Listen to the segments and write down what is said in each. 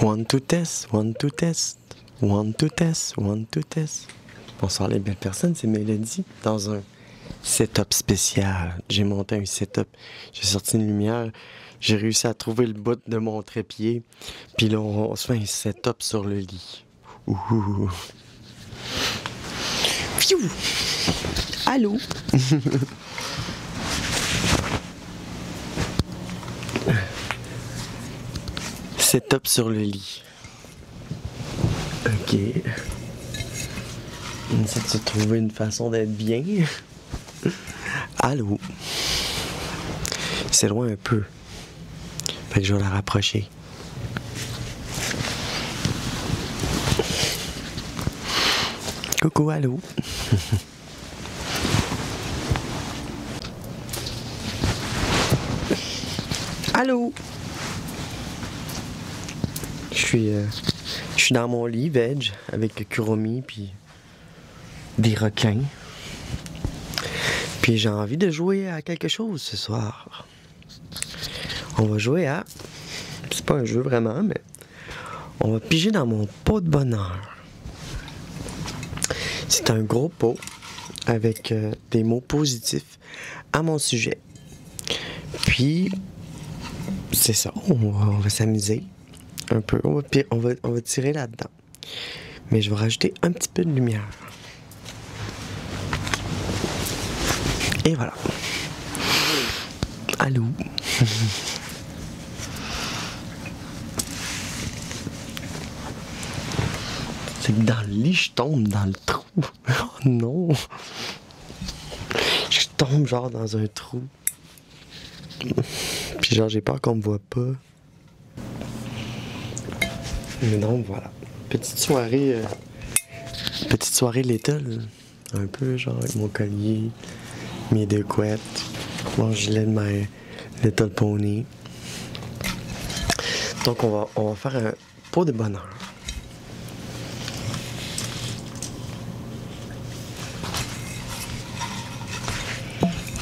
One to test, one to test, one to test, one to test. Bonsoir les belles personnes, c'est Mélodie dans un setup spécial. J'ai monté un setup, j'ai sorti une lumière, j'ai réussi à trouver le bout de mon trépied, puis là on se fait un setup sur le lit. Ouh. Pfiou! Allô? Setup sur le lit. Ok. On essaie de se trouver une façon d'être bien. Allô? C'est loin un peu. Fait que je vais la rapprocher. Coucou, allô? Allô? Je suis dans mon lit, veg, avec le Kuromi, puis des requins. Puis j'ai envie de jouer à quelque chose ce soir. On va jouer à... C'est pas un jeu vraiment, mais... On va piger dans mon pot de bonheur. C'est un gros pot avec des mots positifs à mon sujet. Puis... C'est ça, on va s'amuser un peu. On va tirer là-dedans. Mais je vais rajouter un petit peu de lumière. Et voilà. Allô? C'est que dans le lit, je tombe dans le trou. Oh non! Je tombe genre dans un trou. Puis genre, j'ai peur qu'on me voit pas. Mais donc, voilà. Petite soirée Little. Un peu, genre, avec mon collier, mes deux couettes, mon gilet de ma Little Pony. Donc, on va faire un pot de bonheur.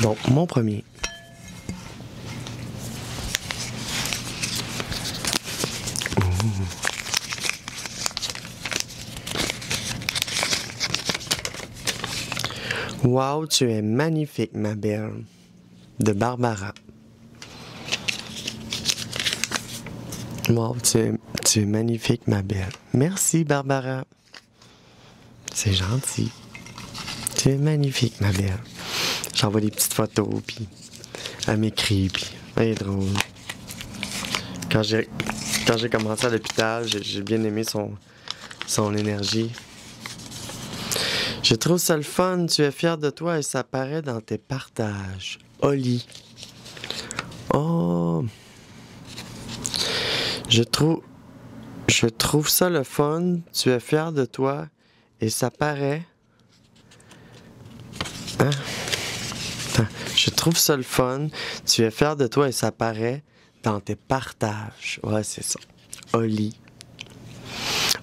Donc, mon premier. Wow, tu es magnifique, ma belle. De Barbara. Wow, tu es magnifique, ma belle. Merci, Barbara. C'est gentil. Tu es magnifique, ma belle. J'envoie des petites photos, puis elle m'écrit, puis elle est drôle. Quand j'ai commencé à l'hôpital, j'ai bien aimé son énergie. Je trouve ça le fun, tu es fier de toi et ça paraît dans tes partages. Oli. Oh. Je trouve ça le fun, tu es fier de toi et ça paraît. Hein? Attends. Je trouve ça le fun, tu es fier de toi et ça paraît dans tes partages. Ouais, c'est ça. Oli.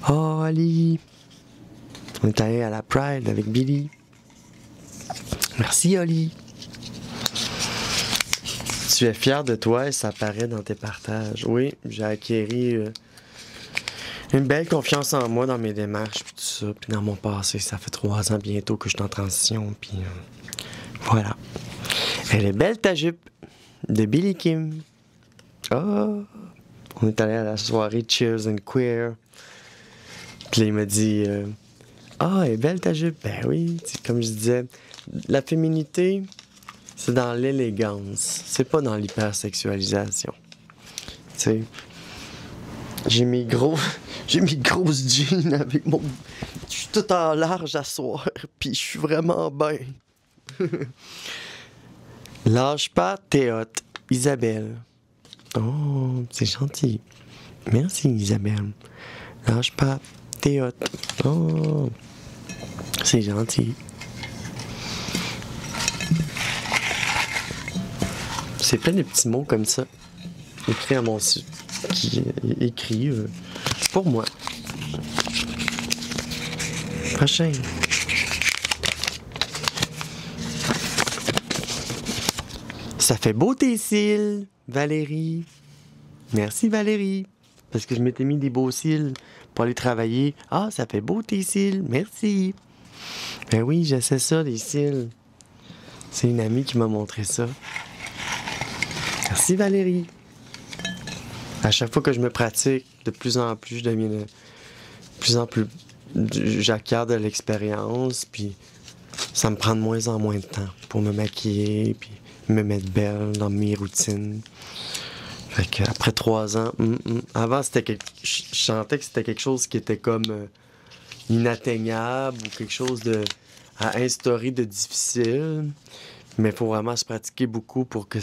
Oh, Oli. On est allé à la Pride avec Billy. Merci, Oli. Tu es fier de toi et ça paraît dans tes partages. Oui, j'ai acquis une belle confiance en moi dans mes démarches, puis tout ça, puis dans mon passé. Ça fait 3 ans bientôt que je suis en transition, puis voilà. Elle est belle ta jupe de Billy Kim. Oh, on est allé à la soirée Cheers and Queer. Puis là, il m'a dit... Ah, elle est belle ta jupe. Ben oui, comme je disais, la féminité, c'est dans l'élégance. C'est pas dans l'hypersexualisation. Tu sais, j'ai mes grosses jeans avec mon... Je suis tout en large à soir, puis je suis vraiment bien. Lâche pas, t'es hot. Isabelle. Oh, c'est gentil. Merci, Isabelle. Lâche pas, t'es hot. Oh... C'est gentil. C'est plein de petits mots comme ça. Écrits à mon site. Qui écrit pour moi. Prochain. Ça fait beau tes cils, Valérie. Merci, Valérie. parce que je m'étais mis des beaux cils pour aller travailler. Ah, ça fait beau tes cils, merci. Ben oui, j'essaie ça, les cils. C'est une amie qui m'a montré ça. Merci Valérie. À chaque fois que je me pratique, de plus en plus, je deviens de plus en plus... J'acquiers de l'expérience, puis ça me prend de moins en moins de temps pour me maquiller, puis me mettre belle dans mes routines. Fait qu'après 3 ans, avant, je sentais que c'était quelque chose qui était comme inatteignable ou quelque chose à instaurer de difficile. Mais il faut vraiment se pratiquer beaucoup pour que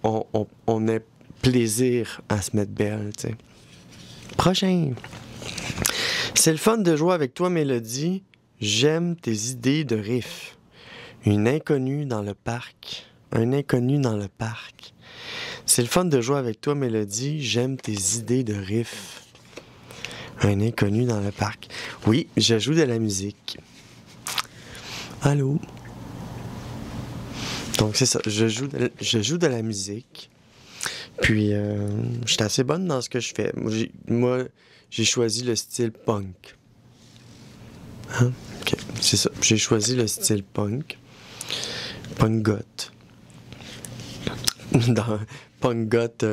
on ait plaisir à se mettre belle, tu sais. Prochain. C'est le fun de jouer avec toi, Mélodie. J'aime tes idées de riff. Une inconnue dans le parc. Un inconnu dans le parc. C'est le fun de jouer avec toi, Mélodie. J'aime tes idées de riff. Un inconnu dans le parc. Oui, je joue de la musique. Allô? Donc, c'est ça. Je joue de la musique. Puis, je suis assez bonne dans ce que je fais. Moi, j'ai choisi le style punk. Hein? OK, c'est ça. J'ai choisi le style punk. Punk goth. Punk goth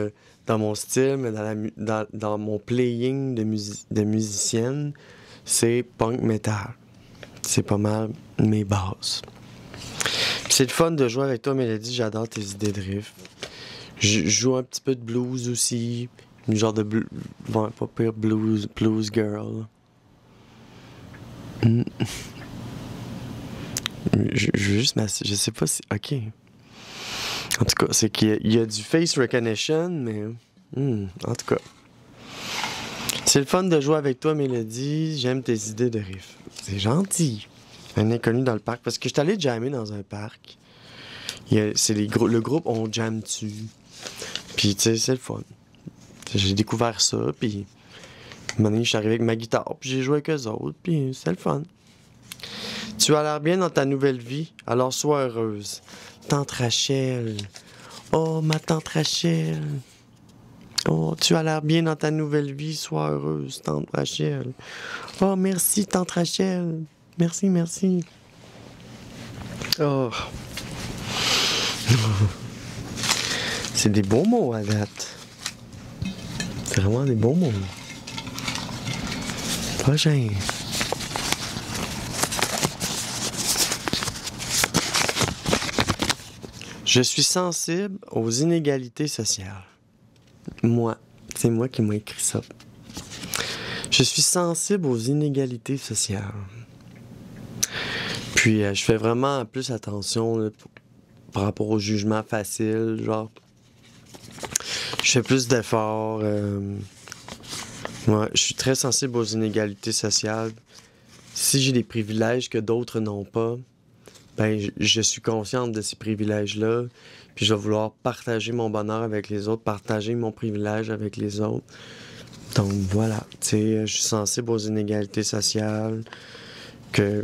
dans mon style, mais dans mon playing de musicienne, c'est punk metal. C'est pas mal mes bases. C'est le fun de jouer avec toi, Mélodie. J'adore tes idées de riff. Je joue un petit peu de blues aussi. Une genre de pas pire blues girl. Je sais pas si... OK. En tout cas, c'est qu'il y a du face recognition, mais... en tout cas. C'est le fun de jouer avec toi, Mélodie. J'aime tes idées de riff. C'est gentil. Un inconnu dans le parc. Parce que je suis allé jammer dans un parc. Le groupe, on jam dessus. Puis, tu sais, c'est le fun. J'ai découvert ça, puis... Un moment donné, je suis arrivé avec ma guitare, puis j'ai joué avec eux autres, puis c'est le fun. Tu as l'air bien dans ta nouvelle vie, alors sois heureuse. Tante Rachel. Oh, ma tante Rachel. Oh, tu as l'air bien dans ta nouvelle vie, sois heureuse, tante Rachel. Oh, merci, tante Rachel. Merci, merci. Oh. C'est des beaux mots à date. C'est vraiment des beaux mots. Prochain. Je suis sensible aux inégalités sociales. Moi, c'est moi qui m'a écrit ça. Je suis sensible aux inégalités sociales. Puis, je fais vraiment plus attention là, par rapport au jugement facile, genre. Je fais plus d'efforts. Moi, je suis très sensible aux inégalités sociales. Si j'ai des privilèges que d'autres n'ont pas, ben je suis consciente de ces privilèges-là. Puis je vais vouloir partager mon bonheur avec les autres, partager mon privilège avec les autres. Donc voilà, tu sais, je suis sensible aux inégalités sociales.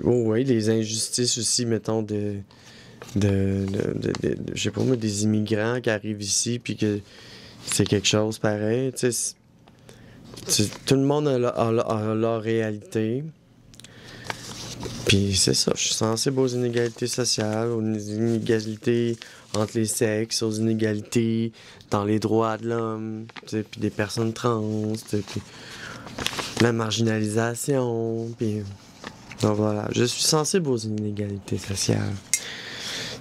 Oui, les injustices aussi, mettons, je sais pas moi, des immigrants qui arrivent ici, puis que c'est quelque chose pareil, tu sais. Tout le monde a leur réalité. Puis c'est ça, je suis sensible aux inégalités sociales, aux inégalités entre les sexes, aux inégalités dans les droits de l'homme, puis des personnes trans, puis la marginalisation, puis... Donc voilà, je suis sensible aux inégalités sociales.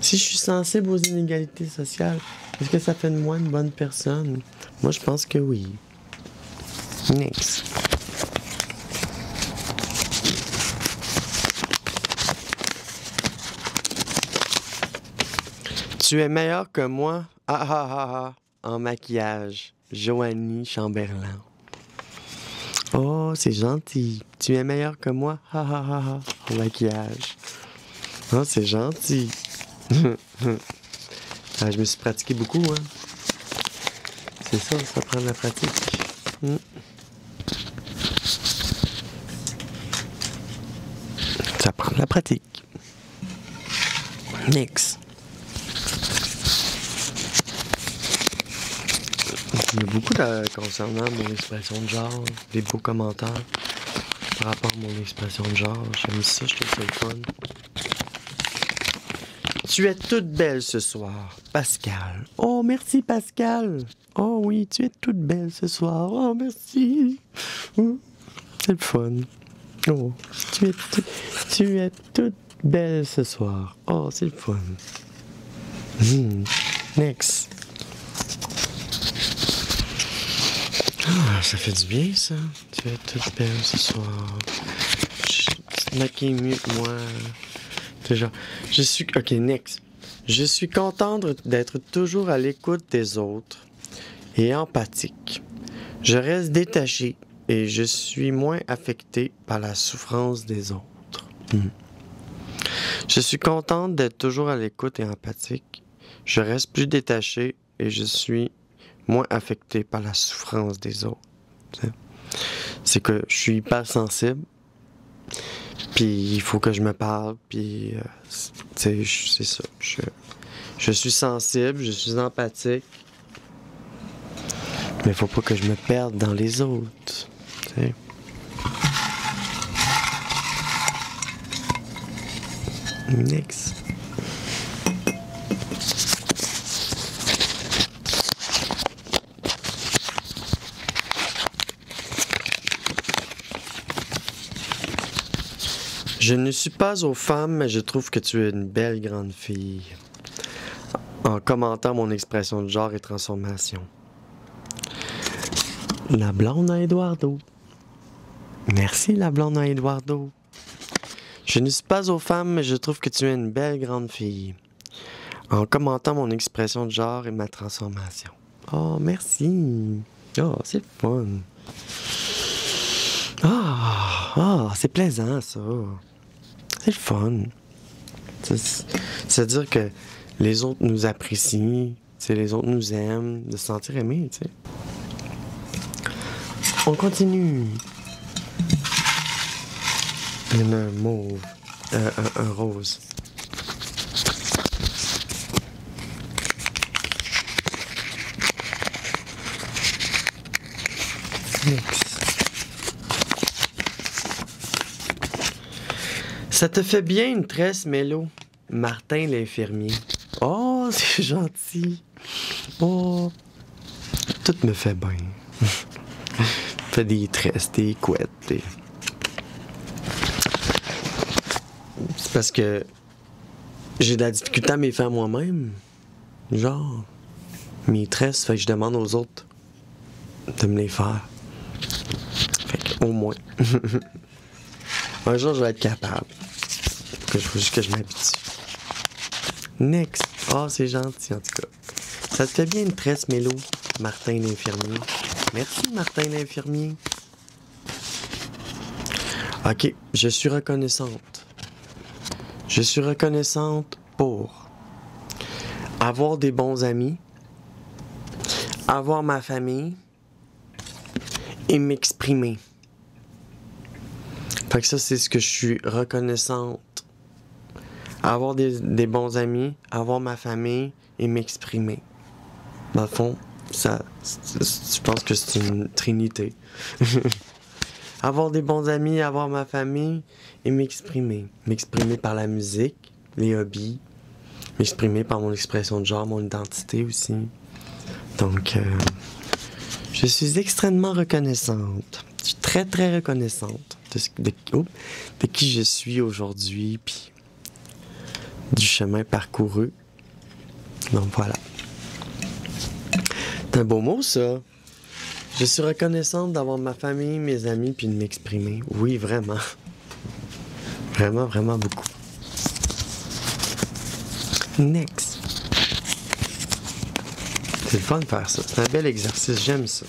Si je suis sensible aux inégalités sociales, est-ce que ça fait de moi une bonne personne? Moi, je pense que oui. Next. Tu es meilleur que moi, en maquillage. Joanie Chamberlain. Oh, c'est gentil. Tu es meilleur que moi, en maquillage. Oh, c'est gentil. Je me suis pratiqué beaucoup, hein. C'est ça, ça prend de la pratique. Ça prend de la pratique. Next. Il y a beaucoup concernant mon expression de genre, des beaux commentaires par rapport à mon expression de genre. J'aime ça, je trouve ça le fun. Tu es toute belle ce soir, Pascal. Oh, merci, Pascal. Oh oui, tu es toute belle ce soir. Oh, merci. C'est le fun. Oh, tu es toute belle ce soir. Oh, c'est le fun. Next. Ah, ça fait du bien, ça. Tu es toute belle ce soir. Tu te maquilles mieux que moi. Genre, ok, next. Je suis contente d'être toujours à l'écoute des autres et empathique. Je reste détaché et je suis moins affecté par la souffrance des autres. Je suis contente d'être toujours à l'écoute et empathique. Je reste plus détaché et je suis moins affecté par la souffrance des autres. C'est que je suis hyper sensible. Puis il faut que je me parle, puis c'est ça. Je suis sensible, je suis empathique, mais il faut pas que je me perde dans les autres. T'sais. Next. Je ne suis pas aux femmes, mais je trouve que tu es une belle grande fille. En commentant mon expression de genre et transformation. La blonde à Eduardo. Merci, la blonde à Eduardo. Je ne suis pas aux femmes, mais je trouve que tu es une belle grande fille. En commentant mon expression de genre et ma transformation. Oh, merci. Oh, c'est fun. C'est plaisant, ça. C'est le fun. C'est-à-dire que les autres nous apprécient, les autres nous aiment, de se sentir aimé, tu sais. On continue. Il y en a un mauve, un rose. Next. Ça te fait bien une tresse, Mélo? Martin l'infirmier. Oh, c'est gentil. Oh, tout me fait bien. Fait des tresses, des couettes. C'est parce que j'ai de la difficulté à m'y faire moi-même. Genre, mes tresses, fait que je demande aux autres de me les faire. Fait que, au moins. Un jour, je vais être capable. Il faut juste que je m'habitue. Next. C'est gentil, en tout cas. Ça te fait bien une tresse, Mélo, Martin l'infirmier. Merci, Martin l'infirmier. OK, je suis reconnaissante. Je suis reconnaissante pour avoir des bons amis, avoir ma famille et m'exprimer. Fait que ça, c'est ce que je suis reconnaissante. Avoir des bons amis, avoir ma famille et m'exprimer. Dans le fond, je pense que c'est une trinité. Avoir des bons amis, avoir ma famille et m'exprimer. M'exprimer par la musique, les hobbies. M'exprimer par mon expression de genre, mon identité aussi. Donc, je suis extrêmement reconnaissante. Je suis très, très reconnaissante de qui je suis aujourd'hui, puis du chemin parcouru. Donc, voilà. C'est un beau mot, ça. Je suis reconnaissante d'avoir ma famille, mes amis, puis de m'exprimer. Oui, vraiment. Vraiment, vraiment beaucoup. Next. C'est le fun de faire ça. C'est un bel exercice. J'aime ça.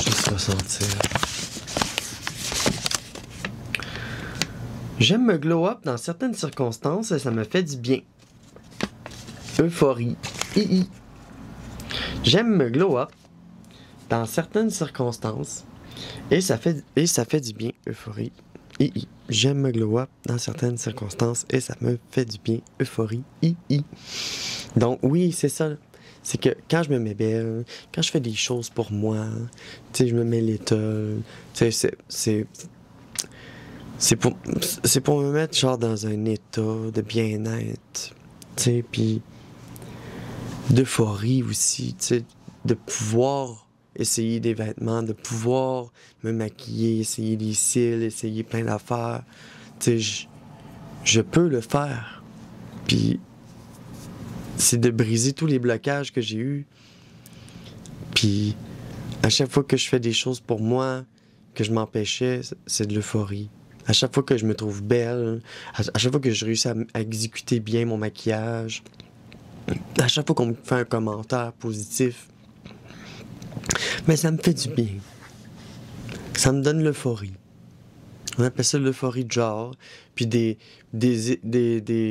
Juste ressentir. J'aime me glow up dans certaines circonstances et ça me fait du bien. Euphorie. J'aime me glow up dans certaines circonstances et ça fait du bien. Euphorie. J'aime me glow up dans certaines circonstances et ça me fait du bien. Euphorie. Donc oui, c'est ça. C'est que quand je me mets belle, quand je fais des choses pour moi, tu sais, je me mets l'étole, tu sais, c'est pour me mettre genre dans un état de bien-être, tu sais, puis d'euphorie aussi, tu sais, de pouvoir essayer des vêtements, de pouvoir me maquiller, essayer des cils, essayer plein d'affaires, tu sais, je peux le faire, puis c'est de briser tous les blocages que j'ai eus, puis à chaque fois que je fais des choses pour moi, que je m'empêchais, c'est de l'euphorie. À chaque fois que je me trouve belle, à chaque fois que je réussis à exécuter bien mon maquillage, à chaque fois qu'on me fait un commentaire positif, mais ça me fait du bien. Ça me donne l'euphorie. On appelle ça l'euphorie de genre, puis des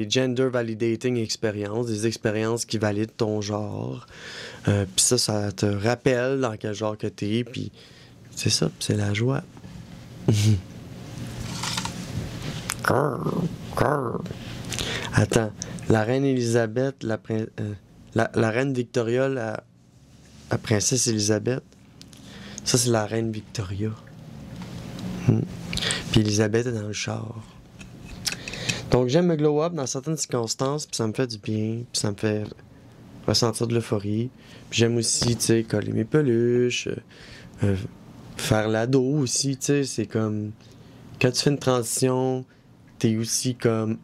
gender validating expériences, des expériences qui valident ton genre. Puis ça te rappelle dans quel genre que t'es, puis c'est ça, c'est la joie. Attends, la reine Élisabeth, la reine Victoria, la princesse Élisabeth, ça c'est la reine Victoria. Puis Élisabeth est dans le char. Donc j'aime me glow up dans certaines circonstances, puis ça me fait du bien, puis ça me fait ressentir de l'euphorie. Puis j'aime aussi, tu sais, coller mes peluches, faire l'ado aussi, tu sais, c'est comme... Quand tu fais une transition, t'es aussi comme...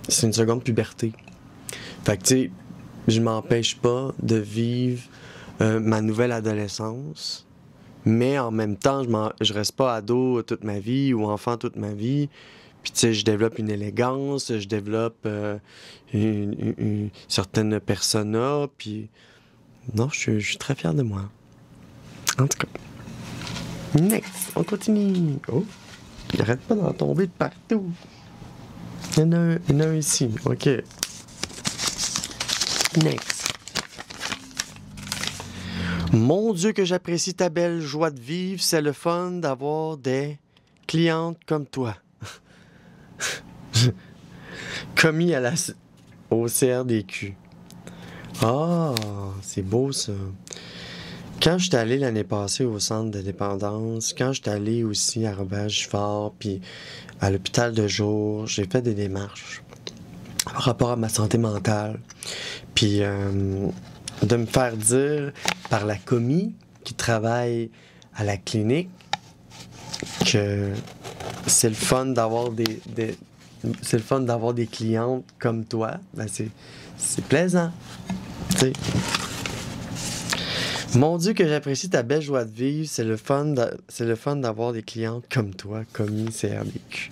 c'est une seconde puberté. Fait que, tu sais, je m'empêche pas de vivre ma nouvelle adolescence, mais en même temps, je reste pas ado toute ma vie ou enfant toute ma vie. Puis, tu sais, je développe une élégance, je développe une certaine persona, puis... Non, je suis très fier de moi. En tout cas. Next, on continue. Oh, il arrête pas d'en tomber de partout. Il y en a un ici. OK. Next. Mon Dieu, que j'apprécie ta belle joie de vivre. C'est le fun d'avoir des clientes comme toi. Commis au CRDQ. Ah, c'est beau ça. Quand je suis allé l'année passée au centre de dépendance, quand je suis allé aussi à Robert-Giffard, puis à l'hôpital de jour, j'ai fait des démarches par rapport à ma santé mentale. Puis de me faire dire par la commis qui travaille à la clinique que c'est le fun d'avoir c'est le fun d'avoir des clientes comme toi. Ben c'est plaisant. T'sais. Mon Dieu, que j'apprécie ta belle joie de vivre. C'est le fun d'avoir des clientes comme toi, commis CRDQ.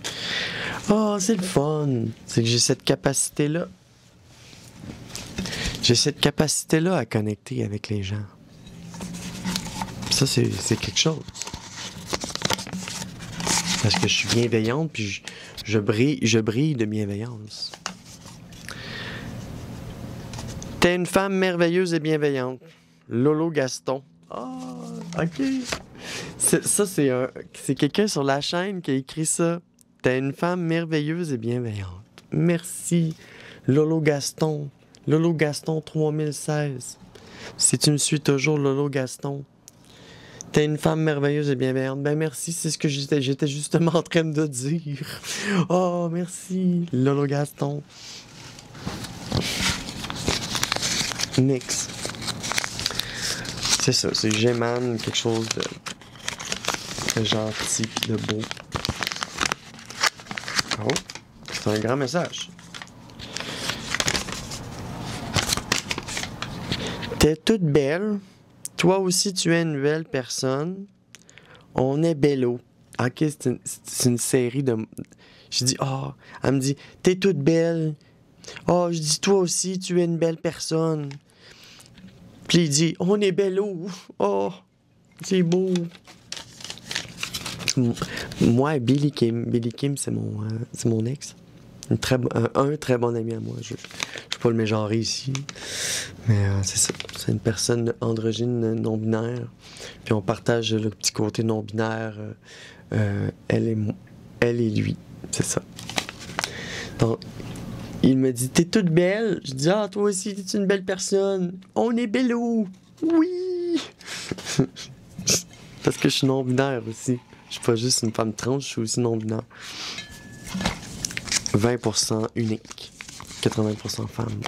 Oh, c'est le fun. C'est que j'ai cette capacité-là. J'ai cette capacité-là à connecter avec les gens. Ça, c'est quelque chose. Parce que je suis bienveillante, puis je brille de bienveillance. T'es une femme merveilleuse et bienveillante. Lolo Gaston. Ah, OK. C'est quelqu'un sur la chaîne qui a écrit ça. T'es une femme merveilleuse et bienveillante. Merci, Lolo Gaston. Lolo Gaston 3016. Si tu me suis toujours, Lolo Gaston. T'es une femme merveilleuse et bienveillante. Ben merci, c'est ce que j'étais justement en train de dire. Oh, merci, Lolo Gaston. Next. C'est ça, c'est j'émane quelque chose de gentil pis de beau. Oh, c'est un grand message. T'es toute belle. Toi aussi, tu es une belle personne. On est bello. OK, c'est une série de... Je dis, oh, elle me dit, t'es toute belle. Oh, je dis, toi aussi, tu es une belle personne. Puis il dit, on est bello. Oh, c'est beau. Moi, Billy Kim, c'est mon ex. Un très bon ami à moi. Je peux pas le mégenrer ici. Mais c'est ça. C'est une personne androgyne non-binaire. Puis on partage le petit côté non-binaire. Elle et moi. Elle et lui, c'est ça. Donc, il me dit, t'es toute belle. Je dis, ah, toi aussi, t'es une belle personne. On est bello. Oui. Parce que je suis non-binaire aussi. Je suis pas juste une femme trans, je suis aussi non-binaire. 20% unique. 80% femme.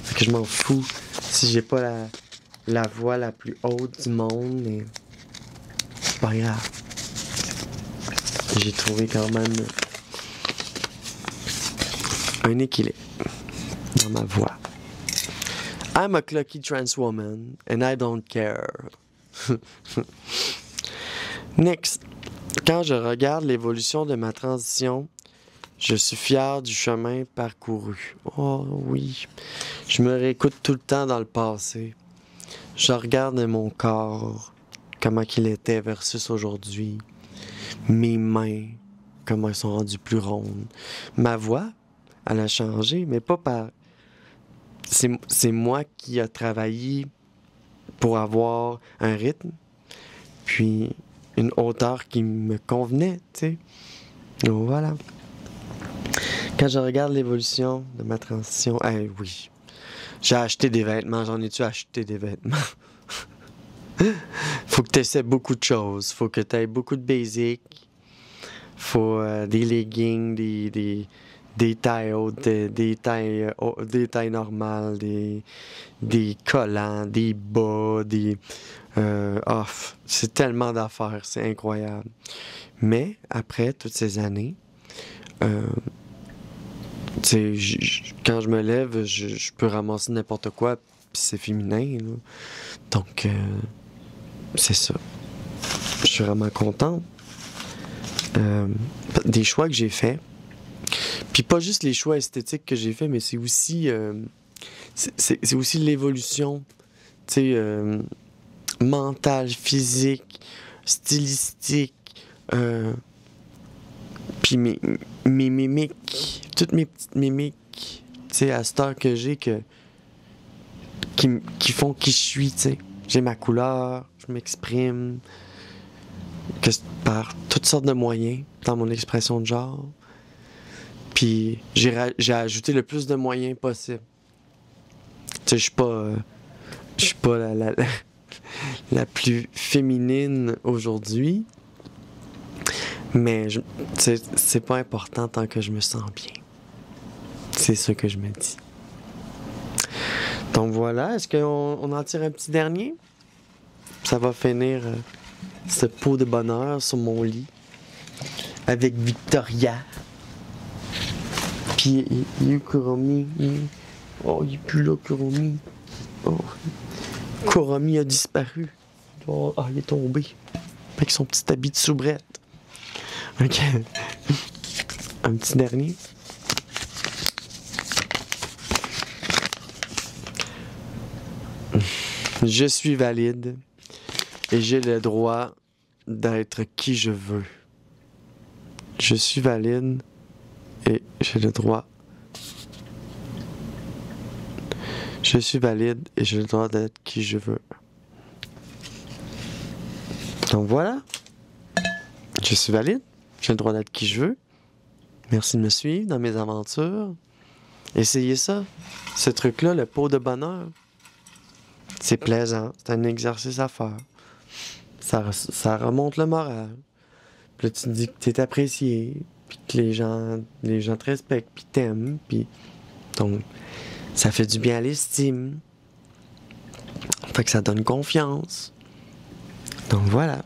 Fait que je m'en fous si j'ai pas la voix la plus haute du monde, mais c'est pas grave. J'ai trouvé quand même un équilibre dans ma voix. I'm a clucky trans woman and I don't care. Next. Quand je regarde l'évolution de ma transition, je suis fier du chemin parcouru. Oh oui. Je me réécoute tout le temps dans le passé. Je regarde mon corps, comment il était versus aujourd'hui. Mes mains, comment elles sont rendues plus rondes. Ma voix, elle a changé, mais pas par... C'est moi qui a travaillé pour avoir un rythme, puis une hauteur qui me convenait, tu sais. Donc voilà. Quand je regarde l'évolution de ma transition, oui. J'ai acheté des vêtements, j'en ai-tu acheté des vêtements? Faut que tu essaies beaucoup de choses. Faut que tu aies beaucoup de basics. Faut des leggings, des tailles hautes, des tailles normales, des collants, des bas, des... c'est tellement d'affaires, c'est incroyable. Mais, après toutes ces années, quand je me lève, je peux ramasser n'importe quoi, puis c'est féminin, là. Donc, c'est ça. Je suis vraiment content des choix que j'ai faits. Puis pas juste les choix esthétiques que j'ai faits, mais c'est aussi c'est aussi l'évolution, tu sais, mentale, physique, stylistique, puis mes mimiques, toutes mes petites mimiques, tu sais, à cette heure que j'ai qui font qui je suis, tu sais. J'ai ma couleur, je m'exprime par toutes sortes de moyens dans mon expression de genre. Puis j'ai ajouté le plus de moyens possible. Tu sais, je suis pas la plus féminine aujourd'hui, mais c'est pas important tant que je me sens bien. C'est ça que je me dis. Donc voilà, est-ce qu'on en tire un petit dernier? Ça va finir ce pot de bonheur sur mon lit avec Victoria. Puis il y a Kuromi. Oh, il est plus là, Kuromi. Oh. Kuromi a disparu. Oh, il est tombé. Avec son petit habit de soubrette. Ok. Un petit dernier. Je suis valide et j'ai le droit d'être qui je veux. Je suis valide et j'ai le droit. Je suis valide et j'ai le droit d'être qui je veux. Donc voilà. Je suis valide. J'ai le droit d'être qui je veux. Merci de me suivre dans mes aventures. Essayez ça. Ce truc-là, le pot de bonheur. C'est plaisant. C'est un exercice à faire. Ça remonte le moral. Puis là, tu te dis que t'es apprécié. Puis que les gens te respectent. Puis t'aiment. Puis... Donc, ça fait du bien à l'estime. Fait que ça donne confiance. Donc voilà.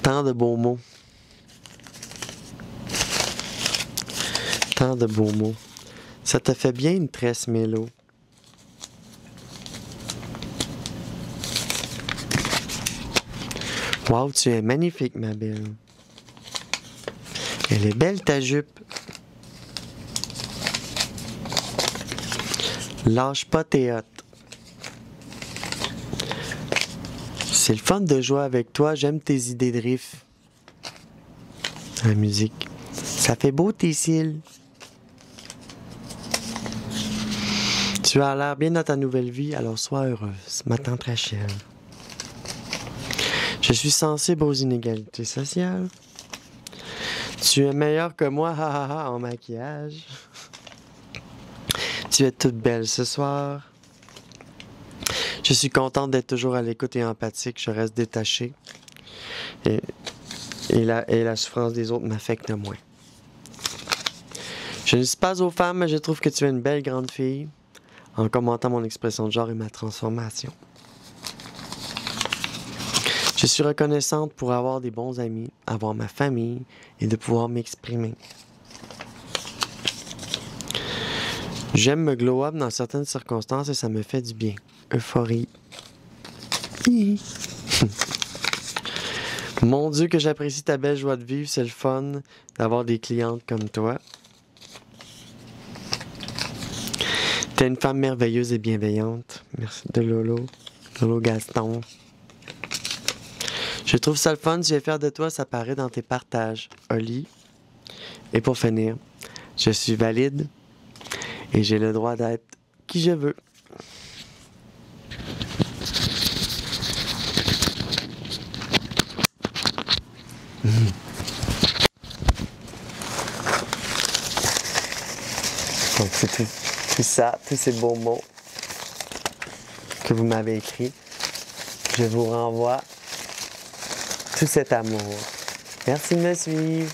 Tant de beaux mots. Tant de beaux mots. Ça te fait bien une tresse mélo. Wow, tu es magnifique, ma belle. Elle est belle, ta jupe. Lâche pas tes hottes. C'est le fun de jouer avec toi. J'aime tes idées de riff. La musique. Ça fait beau tes cils. Tu as l'air bien dans ta nouvelle vie, alors sois heureuse, ma tante Rachel. Je suis sensible aux inégalités sociales. Tu es meilleure que moi, ha ha ha, en maquillage. Tu es toute belle ce soir. Je suis contente d'être toujours à l'écoute et empathique. Je reste détachée. Et la souffrance des autres m'affecte moins. Je ne suis pas aux femmes, mais je trouve que tu es une belle grande fille. En commentant mon expression de genre et ma transformation. Je suis reconnaissante pour avoir des bons amis, avoir ma famille et de pouvoir m'exprimer. J'aime me glow up dans certaines circonstances et ça me fait du bien. Euphorie. Mon Dieu, que j'apprécie ta belle joie de vivre, c'est le fun d'avoir des clientes comme toi. T'es une femme merveilleuse et bienveillante. Merci de Lolo. Lolo Gaston. Je trouve ça le fun, tu es fier de toi, ça paraît dans tes partages. Oli. Et pour finir, je suis valide et j'ai le droit d'être qui je veux. Donc c'est tout ça, tous ces beaux mots que vous m'avez écrits. Je vous renvoie tout cet amour. Merci de me suivre.